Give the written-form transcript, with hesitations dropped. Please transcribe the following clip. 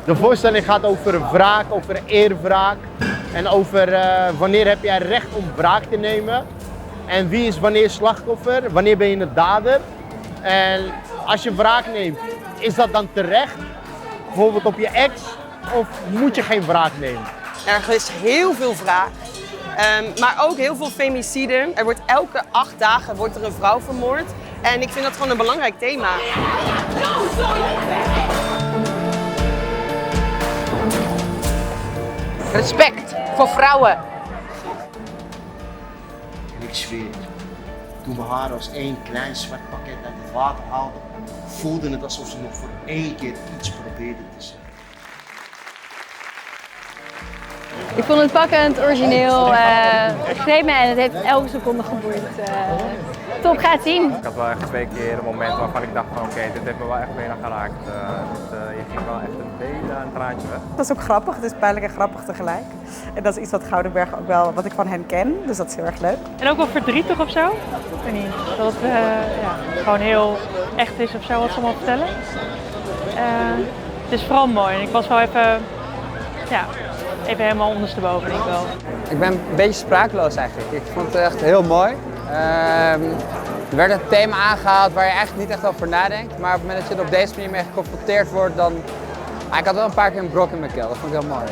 De voorstelling gaat over wraak, over eerwraak en over wanneer heb jij recht om wraak te nemen. En wie is wanneer slachtoffer, wanneer ben je een dader. En als je wraak neemt, is dat dan terecht? Bijvoorbeeld op je ex, of moet je geen wraak nemen? Er is heel veel wraak, maar ook heel veel femicide. Er wordt elke 8 dagen wordt er een vrouw vermoord. En ik vind dat gewoon een belangrijk thema. Respect voor vrouwen. En ik zweer het, toen we haar als één klein zwart pakket uit het water haalden, voelde het alsof ze nog voor één keer iets probeerde te zeggen. Ik vond het pakkend, origineel, greep me en het heeft elke seconde geboeid. Top, ga het zien. Ik had wel echt 2 keer een moment waarvan ik dacht van oké, dit heeft me wel echt bijna geraakt. Je ging wel echt een traantje weg. Dat is ook grappig, het is pijnlijk en grappig tegelijk. En dat is iets wat Goudenberg ook wel, wat ik van hen ken, dus dat is heel erg leuk. En ook wel verdrietig of zo. Ik weet niet, dat het gewoon heel echt is of zo wat ze allemaal vertellen. Het is vooral mooi en ik was wel even helemaal ondersteboven, denk ik wel. Ik ben een beetje sprakeloos eigenlijk. Ik vond het echt heel mooi. Er werd een thema aangehaald waar je eigenlijk niet echt over nadenkt. Maar op het moment dat je er op deze manier mee geconfronteerd wordt, dan... ik had wel een paar keer een brok in mijn keel. Dat vond ik heel mooi.